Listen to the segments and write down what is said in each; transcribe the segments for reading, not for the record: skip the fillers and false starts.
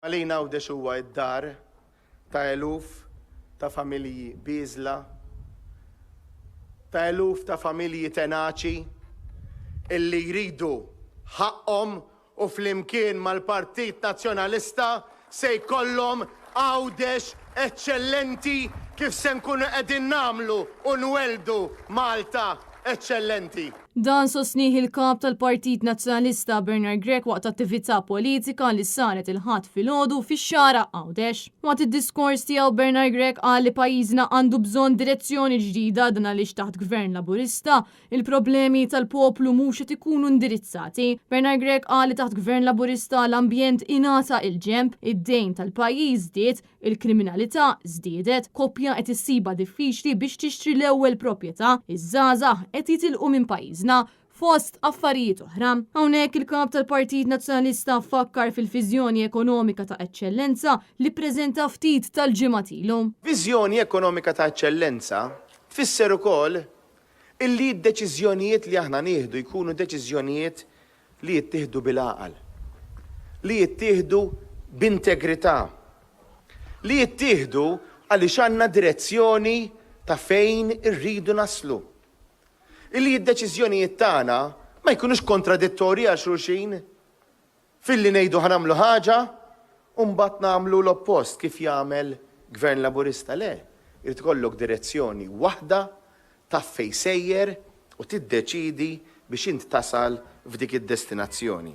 Għalina Għawdex huwa id-dar ta' eluf ta' familji biżla, ta' eluf ta' familji tenaċi illi jridu ħaqhom u flimkien mal-Partit Nazzjonalista se jkollhom Għawdex eċċellenti kif se nkunu qegħdin nagħmlu u nweldu Malta eċċellenti. Dan sostniħ il-kap tal-Partit Nazzjonalista Bernard Grech waqt attività politika li saret il-ħadd filgħodu fix-xara Għawdex. Waqt id-diskors tiegħu Bernard Grech qal li pajjiżna għandu bżonn direzzjoni ġdida dan għaliex taħt Gvern Laburista il-problemi tal-poplu mhux qed ikunu indirizzati. Bernard Grech qal li taħt Gvern Laburista l-ambjent ingħata il-ġenb, id-dejn tal-pajjiż żdied, il-kriminalità żdiedet, koppja qed issiba diffiċli biex tixtri l-ewwel proprjetà, iż-żgħażagħ qed jitilqu minn pajjiżna fost affarijiet oħra. Hawnhekk il-kap tal-Partit Nazzjonalista fakkar fil-viżjoni ekonomika ta' eċċellenza li ppreżenta ftit tal-ġimgħat ilu. Viżjoni ekonomika ta' eċċellenza tfisser ukoll illi d-deċiżjonijiet li aħna nieħdu jkunu deċiżjonijiet li jittieħdu bil-għaqal, li jittieħdu b'integrità, li jittieħdu għaliex għandna direzzjoni ta' fejn irridu naslu. Illi id-deċiżjonijiet tagħna ma jkunux kontradittorji għal xulxin filli ngħidu ħanamlu ħaġa u mbagħad nagħmlu l-oppost kif jagħmel Gvern Laburista. Le, irid ikollok direzzjoni waħda taf fejn sejjer u tiddeċidi biex int tasal f'dik id-destinazzjoni.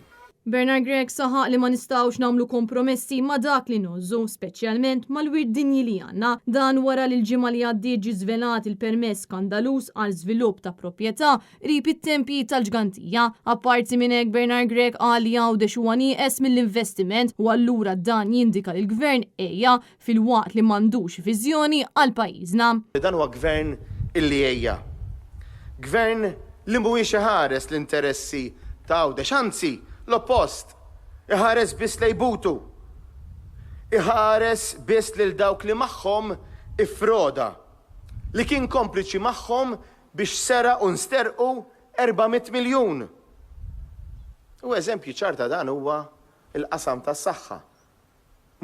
Bernard Grech saħaq li ma nistgħux nagħmlu kompromessi ma' dak li nozzu, speċjalment mal-wirt dinji li għandna. Dan wara li l-ġimgħa li għaddiet ġie żvelat il-permess skandalus għal żvilupp ta' proprjetà qrib it-tempji tal-Ġgantija. Apparti minn hekk Bernard Grech qal li Għawdex huwa nieqes mill-investiment u allura dan jindika lill gvern ejja fil-waqt li m'għandux viżjoni għal pajjiżna. Dan huwa gvern illi ejja. Gvern li mhuwiex iħares l-interessi ta' Għawdex, anzi l-oppost, iħares biss lejbutu, iħares biss lil dawk li magħhom ifroda, li kien kompliċi magħhom biex sera u nsterqu 400 miljun. U eżempju ċarta dan huwa il-qasam tas-saħħa.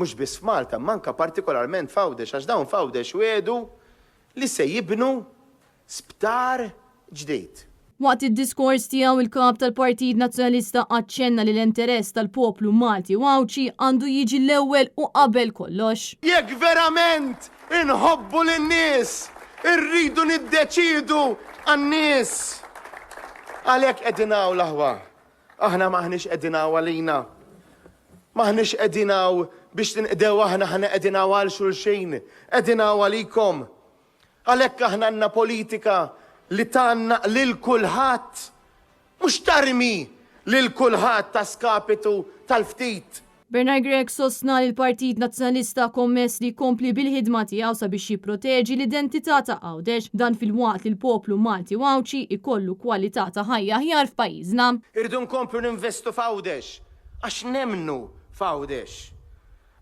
Mhux biss f'Malta, manka partikolarment f'Għawdex, għax dawn f'Għawdex wedu li se jibnu sptar ġdid. Waqt id-diskors tiegħu il-kap tal-Partit Nazzjonalista aċċenna li l-interess tal-poplu Malti u Għawċi għandu jiġi l-ewwel u qabel kollox. Jekk verament inħobbu lin-nies, irridu niddeċidu għan-nies. Għalhekk qegħdin hawn l-aħwa. Aħna maħniex qegħdin hawn għalina. Maħniex qegħdin hawn biex tinqdew aħna qegħdin hawn għal xulxin, qegħdin hawn għalikom. Għalhekk aħna għandna politika li tanna lil kulħadd, mhux tarmi lil kulħadd ta' skapitu tal-ftit. Bernard Grech sostna li l-Partit Nazzjonalista kommess li jkompli bil-ħidma tiegħu sabiex jipproteġi l-identità ta' Għawdex dan fil-waqt li l-poplu Malti u Għawċi ikollu kwalità ta' ħajja aħjar f'pajjiżna. Irridu nkomplu ninvestu f'Għawdex għax nemnu f'Għawdex,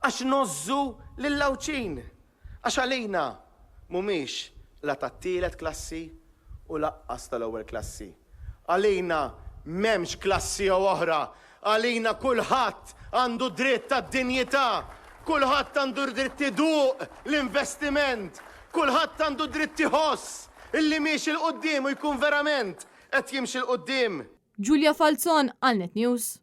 għax nozzu lill-Għawċin, għax għalina mhumiex la tat-tielet klassi u laqqas tal-ewwel klassi. Għalina m'hemmx klassi oħra, għalina kulħadd għandu dritt tad-dinjità, kulħadd għandu dritt iduq l-investiment, kulħadd għandu dritt iħoss illi miex il-qudiem u jkun verament qed jimxi l-qudiem. Giulia Falzon għal Net News.